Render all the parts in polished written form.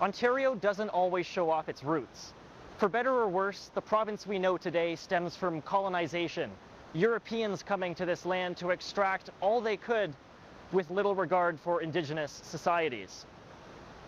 Ontario doesn't always show off its roots. For better or worse, the province we know today stems from colonization, Europeans coming to this land to extract all they could with little regard for Indigenous societies.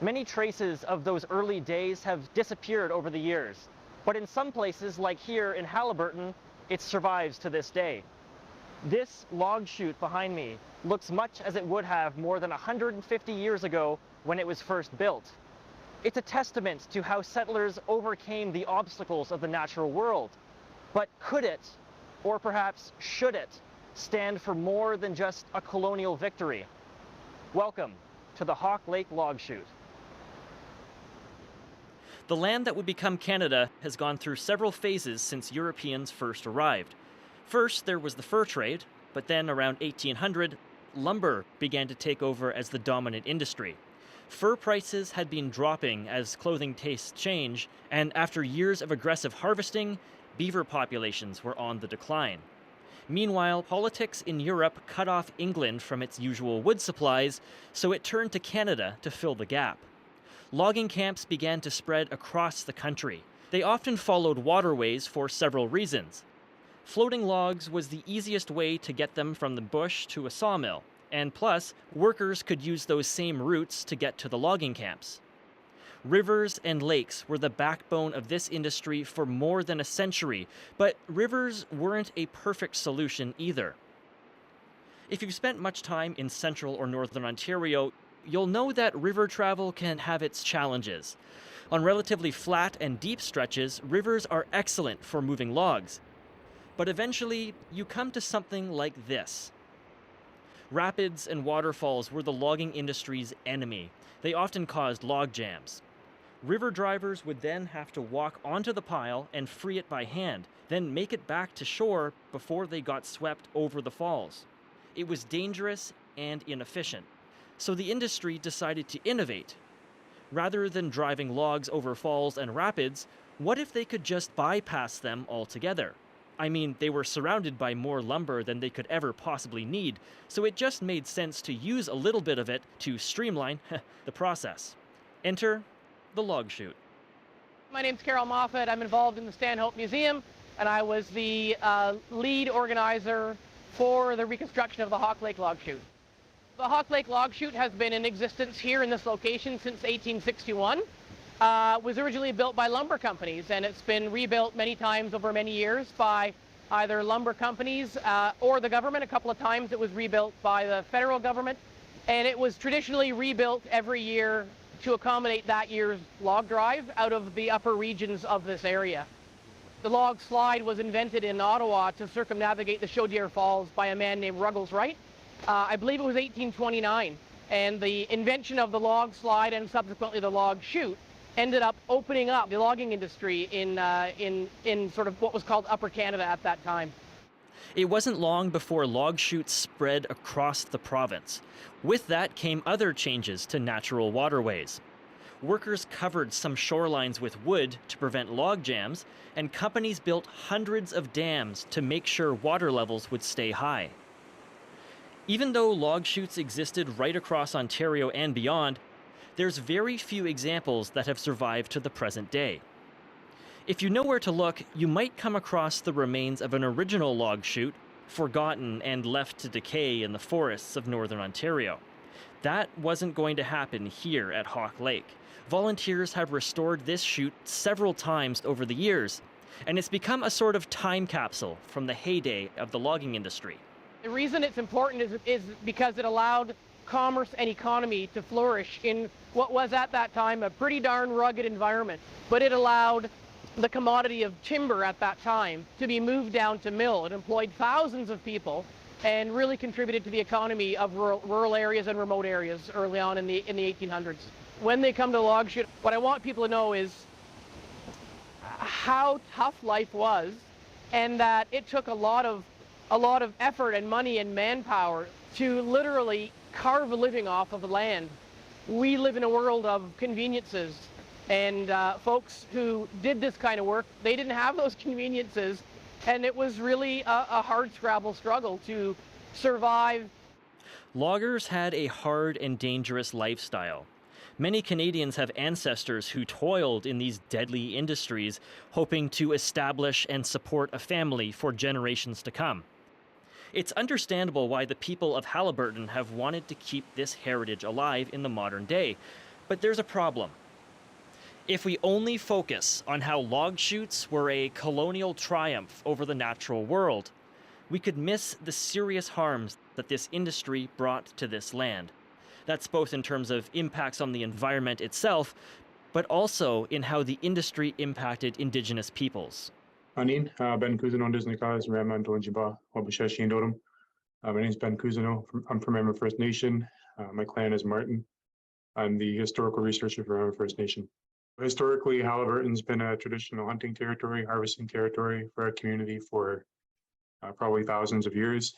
Many traces of those early days have disappeared over the years, but in some places, like here in Haliburton, it survives to this day. This log chute behind me looks much as it would have more than 150 years ago when it was first built. It's a testament to how settlers overcame the obstacles of the natural world. But could it, or perhaps should it, stand for more than just a colonial victory? Welcome to the Hawk Lake Log Chute. The land that would become Canada has gone through several phases since Europeans first arrived. First, there was the fur trade, but then around 1800, lumber began to take over as the dominant industry. Fur prices had been dropping as clothing tastes change, and after years of aggressive harvesting, beaver populations were on the decline. Meanwhile, politics in Europe cut off England from its usual wood supplies, so it turned to Canada to fill the gap. Logging camps began to spread across the country. They often followed waterways for several reasons. Floating logs was the easiest way to get them from the bush to a sawmill, and plus, workers could use those same routes to get to the logging camps. Rivers and lakes were the backbone of this industry for more than a century, but rivers weren't a perfect solution either. If you've spent much time in central or northern Ontario, you'll know that river travel can have its challenges. On relatively flat and deep stretches, rivers are excellent for moving logs. But eventually, you come to something like this. Rapids and waterfalls were the logging industry's enemy. They often caused log jams. River drivers would then have to walk onto the pile and free it by hand, then make it back to shore before they got swept over the falls. It was dangerous and inefficient. So the industry decided to innovate. Rather than driving logs over falls and rapids, what if they could just bypass them altogether? I mean, they were surrounded by more lumber than they could ever possibly need, so it just made sense to use a little bit of it to streamline the process. Enter the log chute. My name's Carol Moffat. I'm involved in the Stanhope Museum, and I was the lead organizer for the reconstruction of the Hawk Lake Log Chute. The Hawk Lake Log Chute has been in existence here in this location since 1861. Was originally built by lumber companies, and it's been rebuilt many times over many years by either lumber companies or the government. A couple of times it was rebuilt by the federal government, and it was traditionally rebuilt every year to accommodate that year's log drive out of the upper regions of this area. The log slide was invented in Ottawa to circumnavigate the Chaudière Falls by a man named Ruggles Wright. I believe it was 1829, and the invention of the log slide and subsequently the log chute ended up opening up the logging industry in sort of what was called Upper Canada at that time. It wasn't long before log chutes spread across the province. With that came other changes to natural waterways. Workers covered some shorelines with wood to prevent log jams, and companies built hundreds of dams to make sure water levels would stay high. Even though log chutes existed right across Ontario and beyond, there's very few examples that have survived to the present day. If you know where to look, you might come across the remains of an original log chute, forgotten and left to decay in the forests of northern Ontario. That wasn't going to happen here at Hawk Lake. Volunteers have restored this chute several times over the years, and it's become a sort of time capsule from the heyday of the logging industry. The reason it's important is because it allowed commerce and economy to flourish in what was at that time a pretty darn rugged environment. But it allowed the commodity of timber at that time to be moved down to mill. It employed thousands of people and really contributed to the economy of rural areas and remote areas early on in the 1800s. When they come to log chute, what I want people to know is how tough life was, and that it took a lot of effort and money and manpower to literally carve a living off of the land. We live in a world of conveniences, and folks who did this kind of work, they didn't have those conveniences, and it was really a hard scrabble struggle to survive. Loggers had a hard and dangerous lifestyle. Many Canadians have ancestors who toiled in these deadly industries, hoping to establish and support a family for generations to come. It's understandable why the people of Haliburton have wanted to keep this heritage alive in the modern day. But there's a problem. If we only focus on how log chutes were a colonial triumph over the natural world, we could miss the serious harms that this industry brought to this land. That's both in terms of impacts on the environment itself, but also in how the industry impacted Indigenous peoples. Anin, Ben Cousineau Disneykas, Raman Donjiba, Wabashashi and Odom. My name is Ben Cousineau. I'm from Emma First Nation. My clan is Martin. I'm the historical researcher for Emma First Nation. Historically, Haliburton's been a traditional hunting territory, harvesting territory for our community for probably thousands of years.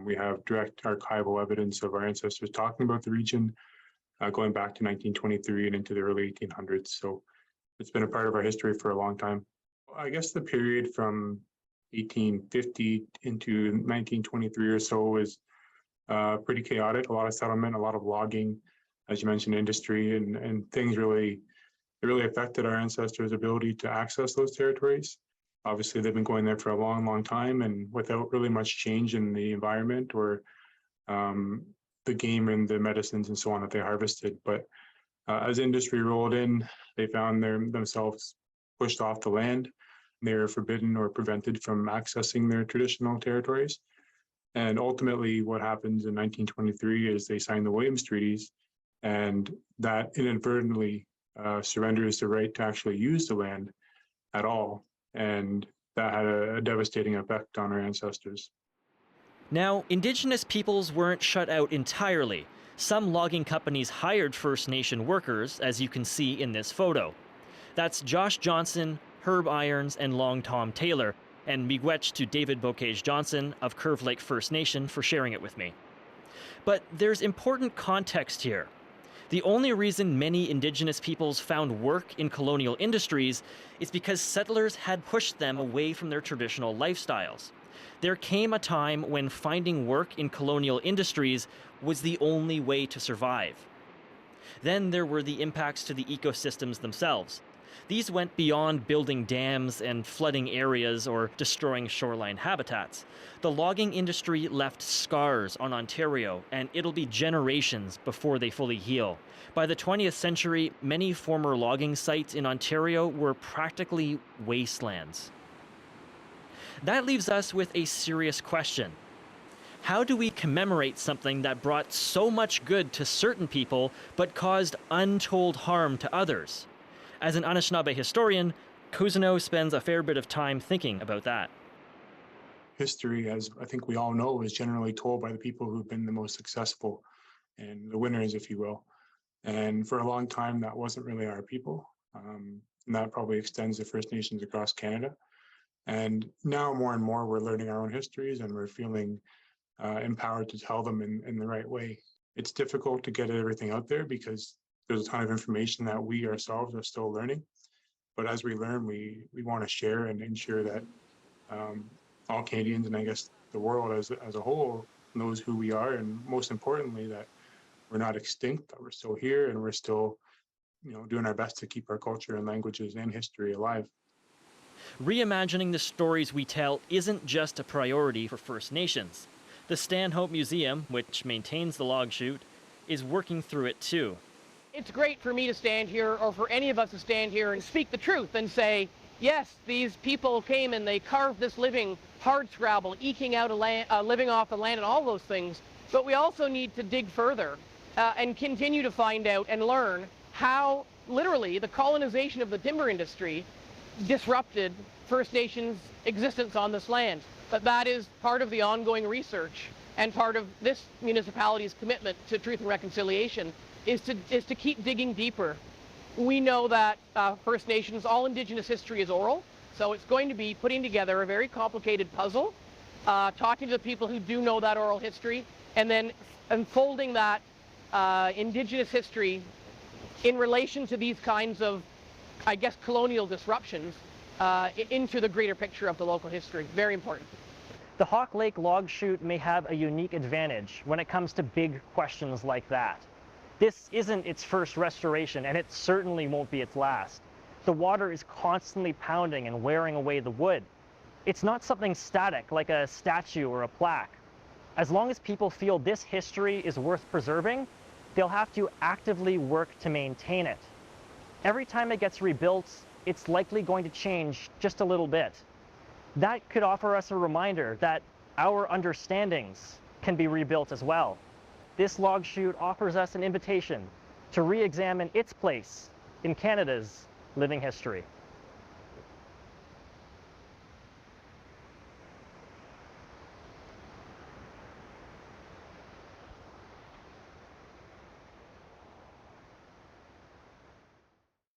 We have direct archival evidence of our ancestors talking about the region going back to 1923 and into the early 1800s. So it's been a part of our history for a long time. I guess the period from 1850 into 1923 or so was pretty chaotic. A lot of settlement, a lot of logging, as you mentioned, industry, and things really affected our ancestors' ability to access those territories. Obviously, they've been going there for a long, long time, and without really much change in the environment or the game and the medicines and so on that they harvested. But as industry rolled in, they found themselves pushed off the land. They were forbidden or prevented from accessing their traditional territories. And ultimately, what happens in 1923 is they signed the Williams Treaties, and that inadvertently surrenders the right to actually use the land at all. And that had a devastating effect on our ancestors. Now, Indigenous peoples weren't shut out entirely. Some logging companies hired First Nation workers, as you can see in this photo. That's Josh Johnson, Herb Irons, and Long Tom Taylor, and miigwech to David Bocage Johnson of Curve Lake First Nation for sharing it with me. But there's important context here. The only reason many Indigenous peoples found work in colonial industries is because settlers had pushed them away from their traditional lifestyles. There came a time when finding work in colonial industries was the only way to survive. Then there were the impacts to the ecosystems themselves. These went beyond building dams and flooding areas or destroying shoreline habitats. The logging industry left scars on Ontario, and it'll be generations before they fully heal. By the 20th century, many former logging sites in Ontario were practically wastelands. That leaves us with a serious question. How do we commemorate something that brought so much good to certain people but caused untold harm to others? As an Anishinaabe historian, Cousineau spends a fair bit of time thinking about that. History, as I think we all know, is generally told by the people who've been the most successful and the winners, if you will. And for a long time, that wasn't really our people. And that probably extends to First Nations across Canada. And now more and more, we're learning our own histories and we're feeling empowered to tell them in the right way. It's difficult to get everything out there because there's a ton of information that we ourselves are still learning. But as we learn, we want to share and ensure that all Canadians, and I guess the world as a whole, knows who we are, and most importantly, that we're not extinct, that we're still here, and we're still, doing our best to keep our culture and languages and history alive. Reimagining the stories we tell isn't just a priority for First Nations. The Stanhope Museum, which maintains the log chute, is working through it too. It's great for me to stand here, or for any of us to stand here and speak the truth and say, yes, these people came and they carved this living, hard scrabble, eking out a living off the land and all those things. But we also need to dig further and continue to find out and learn how literally the colonization of the timber industry disrupted First Nations existence on this land. But that is part of the ongoing research and part of this municipality's commitment to truth and reconciliation is to keep digging deeper. We know that First Nations, all Indigenous history is oral, so it's going to be putting together a very complicated puzzle, talking to the people who do know that oral history, and then unfolding that Indigenous history in relation to these kinds of, I guess, colonial disruptions into the greater picture of the local history. Very important. The Hawk Lake log chute may have a unique advantage when it comes to big questions like that. This isn't its first restoration, and it certainly won't be its last. The water is constantly pounding and wearing away the wood. It's not something static like a statue or a plaque. As long as people feel this history is worth preserving, they'll have to actively work to maintain it. Every time it gets rebuilt, it's likely going to change just a little bit. That could offer us a reminder that our understandings can be rebuilt as well. This log chute offers us an invitation to re-examine its place in Canada's living history.